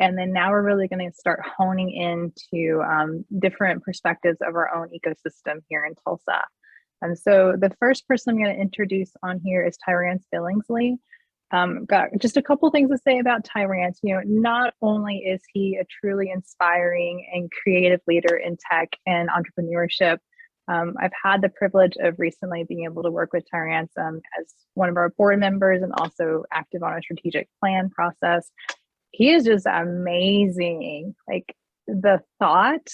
And then now we're really going to start honing into different perspectives of our own ecosystem here in Tulsa. And so the first person I'm going to introduce on here is Tyrance Billingsley. Got just a couple things to say about Tyrance. You know, not only is he a truly inspiring and creative leader in tech and entrepreneurship, I've had the privilege of recently being able to work with Tyrance as one of our board members and also active on a strategic plan process. He is just amazing. Like the thought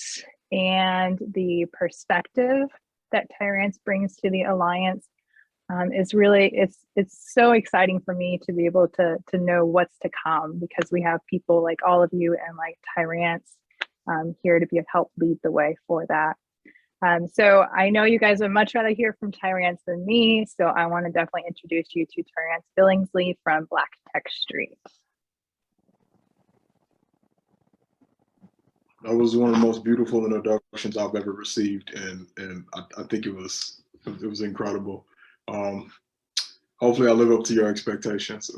and the perspective that Tyrance brings to the alliance is really it's so exciting for me to be able to know what's to come, because we have people like all of you and like Tyrance here to be of help lead the way for that. So I know you guys would much rather hear from Tyrance than me, so I want to definitely introduce you to Tyrance Billingsley from Black Tech Street. That was one of the most beautiful introductions I've ever received, and I think it was incredible. Hopefully I live up to your expectations.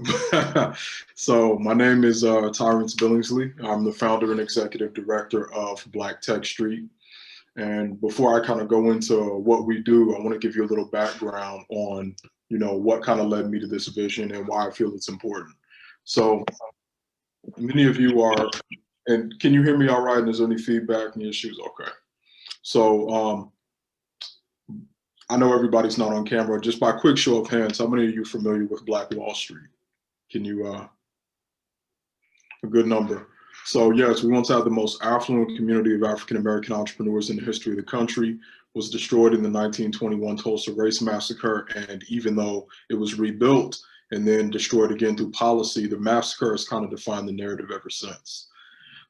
So my name is Tyrances Billingsley. I'm the founder and executive director of Black Tech Street. And before I kind of go into what we do, I want to give you a little background on, you know, what kind of led me to this vision and why I feel it's important. So many of you are, and can you hear me all right? And is there any feedback, any issues? Okay. So I know everybody's not on camera. Just by a quick show of hands, how many of you are familiar with Black Wall Street? Can you, a good number. So yes, we once had the most affluent community of African-American entrepreneurs in the history of the country, was destroyed in the 1921 Tulsa Race Massacre. And even though it was rebuilt and then destroyed again through policy, the massacre has kind of defined the narrative ever since.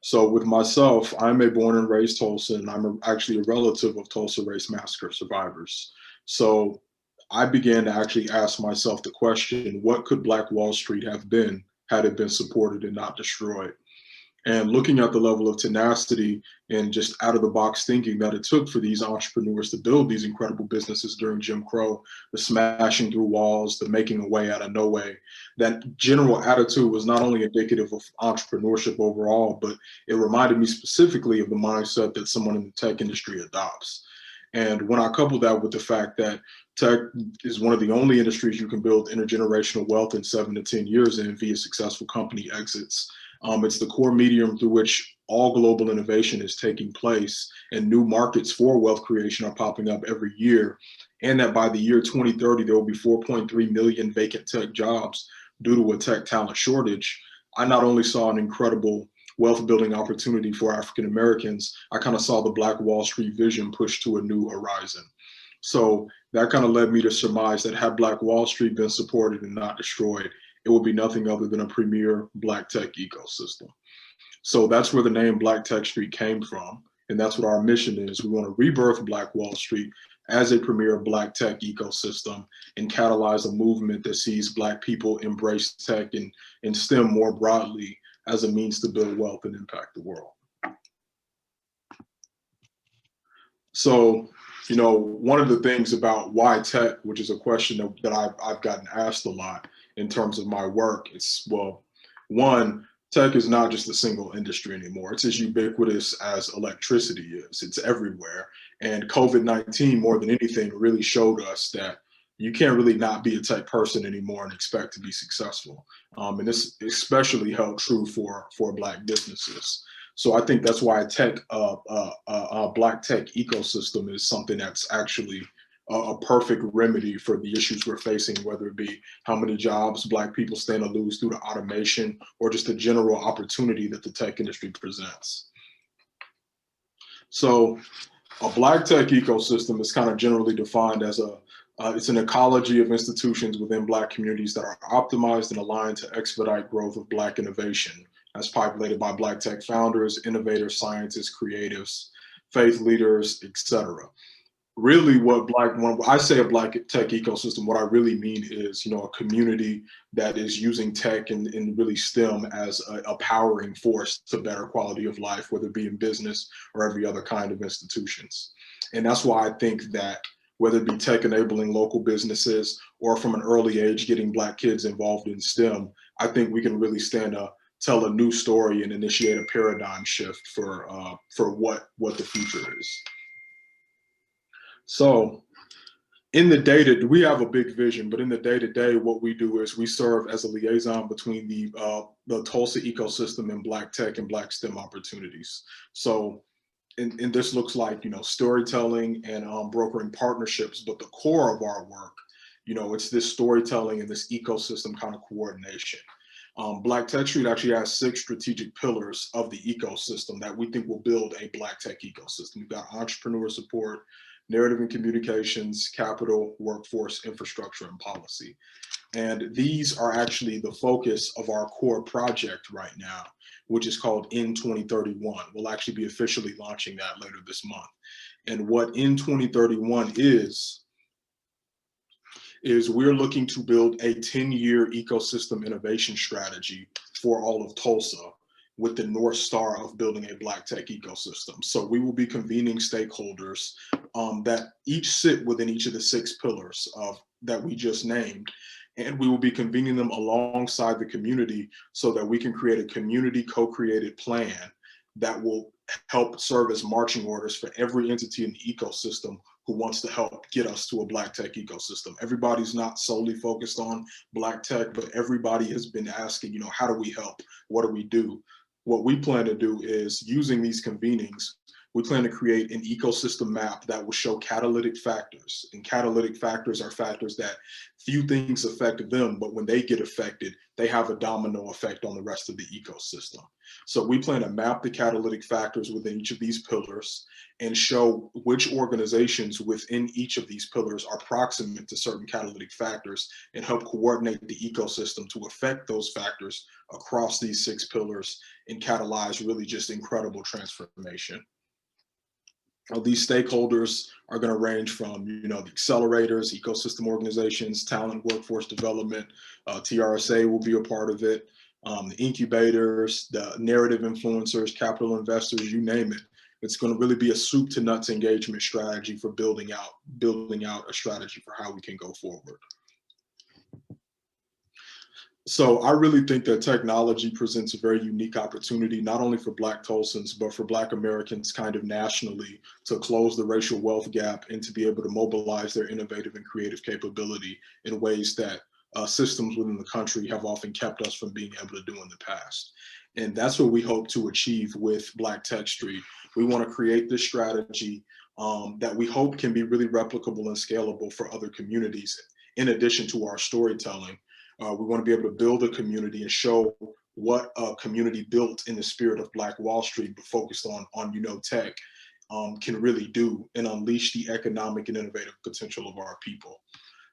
So with myself, I'm a born and raised Tulsan, and I'm actually a relative of Tulsa Race Massacre survivors. So I began to actually ask myself the question, what could Black Wall Street have been had it been supported and not destroyed? And looking at the level of tenacity and just out of the box thinking that it took for these entrepreneurs to build these incredible businesses during Jim Crow, the smashing through walls, the making a way out of no way, that general attitude was not only indicative of entrepreneurship overall, but it reminded me specifically of the mindset that someone in the tech industry adopts. And when I couple that with the fact that tech is one of the only industries you can build intergenerational wealth in 7 to 10 years in via successful company exits, it's the core medium through which all global innovation is taking place, and new markets for wealth creation are popping up every year. And that by the year 2030, there will be 4.3 million vacant tech jobs due to a tech talent shortage. I not only saw an incredible wealth building opportunity for African Americans, I kind of saw the Black Wall Street vision push to a new horizon. So that kind of led me to surmise that had Black Wall Street been supported and not destroyed, it would be nothing other than a premier Black tech ecosystem. So that's where the name Black Tech Street came from. And that's what our mission is. We want to rebirth Black Wall Street as a premier Black tech ecosystem and catalyze a movement that sees Black people embrace tech and STEM more broadly as a means to build wealth and impact the world. So, you know, one of the things about why tech, which is a question that I've gotten asked a lot in terms of my work, it's, well, one, tech is not just a single industry anymore. It's as ubiquitous as electricity is. It's everywhere. And COVID-19, more than anything, really showed us that you can't really not be a tech person anymore and expect to be successful. And this especially held true for Black businesses. So I think that's why a Black tech ecosystem is something that's actually a perfect remedy for the issues we're facing, whether it be how many jobs Black people stand to lose due to automation or just the general opportunity that the tech industry presents. So a Black tech ecosystem is kind of generally defined as it's an ecology of institutions within Black communities that are optimized and aligned to expedite growth of Black innovation, as populated by Black tech founders, innovators, scientists, creatives, faith leaders, etc. Really when I say a Black tech ecosystem, what I really mean is, you know, a community that is using tech and really STEM as a powering force to better quality of life, whether it be in business or every other kind of institutions. And that's why I think that whether it be tech enabling local businesses or from an early age getting Black kids involved in STEM, I think we can really stand a tell a new story and initiate a paradigm shift for what the future is. So in the we have a big vision, but in the day-to-day, what we do is we serve as a liaison between the Tulsa ecosystem and Black tech and Black STEM opportunities. So, and this looks like, you know, storytelling and brokering partnerships, but the core of our work, you know, it's this storytelling and this ecosystem kind of coordination. Black Tech Street actually has 6 strategic pillars of the ecosystem that we think will build a Black tech ecosystem. We've got entrepreneur support, narrative and communications, capital, workforce, infrastructure, and policy. And these are actually the focus of our core project right now, which is called In 2031. We'll actually be officially launching that later this month. And what In 2031 is we're looking to build a 10-year ecosystem innovation strategy for all of Tulsa with the North Star of building a Black tech ecosystem. So we will be convening stakeholders that each sit within each of the 6 pillars that we just named. And we will be convening them alongside the community so that we can create a community co-created plan that will help serve as marching orders for every entity in the ecosystem who wants to help get us to a Black tech ecosystem. Everybody's not solely focused on Black tech, but everybody has been asking, you know, how do we help? What do we do? What we plan to do is, using these convenings, we plan to create an ecosystem map that will show catalytic factors. And catalytic factors are factors that few things affect them, but when they get affected, they have a domino effect on the rest of the ecosystem. So we plan to map the catalytic factors within each of these pillars and show which organizations within each of these pillars are proximate to certain catalytic factors and help coordinate the ecosystem to affect those factors across these 6 pillars and catalyze really just incredible transformation. These stakeholders are going to range from, you know, the accelerators, ecosystem organizations, talent, workforce development. TRSA will be a part of it. The incubators, the narrative influencers, capital investors, you name it. It's going to really be a soup to nuts engagement strategy for building out a strategy for how we can go forward. So I really think that technology presents a very unique opportunity, not only for Black Tulsans, but for Black Americans kind of nationally, to close the racial wealth gap and to be able to mobilize their innovative and creative capability in ways that systems within the country have often kept us from being able to do in the past. And that's what we hope to achieve with Black Tech Street. We want to create this strategy that we hope can be really replicable and scalable for other communities, in addition to our storytelling. We want to be able to build a community and show what a community built in the spirit of Black Wall Street, but focused on you know, tech, can really do and unleash the economic and innovative potential of our people.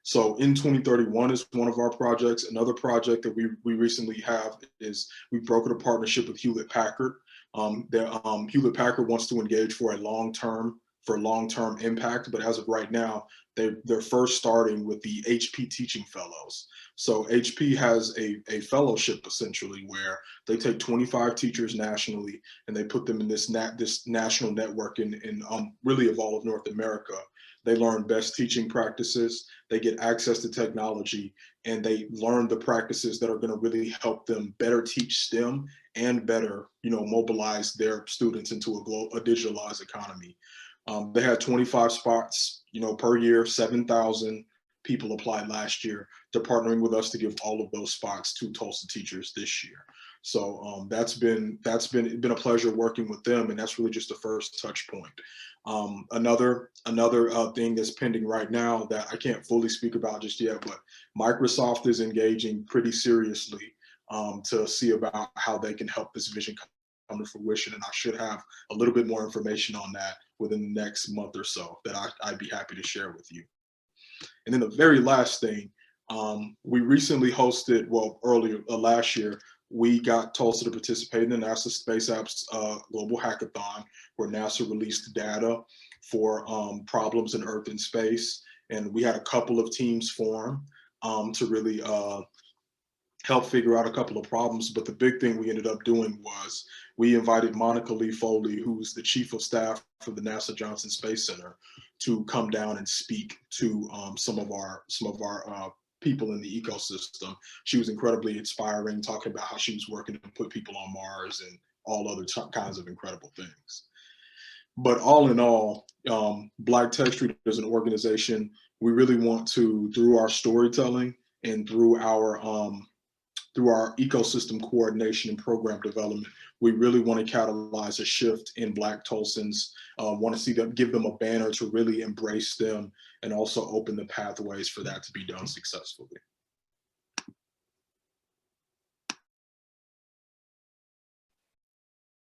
So In 2031 is one of our projects. Another project that we recently have is we brokered a partnership with Hewlett Packard. Hewlett Packard wants to engage for long-term impact, but as of right now, they're first starting with the HP Teaching Fellows. So HP has a fellowship essentially where they take 25 teachers nationally and they put them in this national network in really of all of North America. They learn best teaching practices, they get access to technology, and they learn the practices that are going to really help them better teach STEM and better, you know, mobilize their students into a digitalized economy. They had 25 spots, you know, per year. 7,000 people applied last year. They're partnering with us to give all of those spots to Tulsa teachers this year. So it's been a pleasure working with them, and that's really just the first touch point. Another thing that's pending right now that I can't fully speak about just yet, but Microsoft is engaging pretty seriously to see about how they can help this vision come to fruition, and I should have a little bit more information on that within the next month or so that I'd be happy to share with you. And then the very last thing, we recently hosted, well, earlier last year, we got Tulsa to participate in the NASA Space Apps Global Hackathon, where NASA released data for problems in Earth and space. And we had a couple of teams form to really help figure out a couple of problems. But the big thing we ended up doing was we invited Monica Lee Foley, who's the chief of staff for the NASA Johnson Space Center, to come down and speak to some of our people in the ecosystem. She was incredibly inspiring, talking about how she was working to put people on Mars and all other kinds of incredible things. But all in all, Black Tech Street as an organization, we really want to, through our storytelling and through our ecosystem coordination and program development, we really want to catalyze a shift in Black Tulsans, want to see them, give them a banner to really embrace them and also open the pathways for that to be done successfully.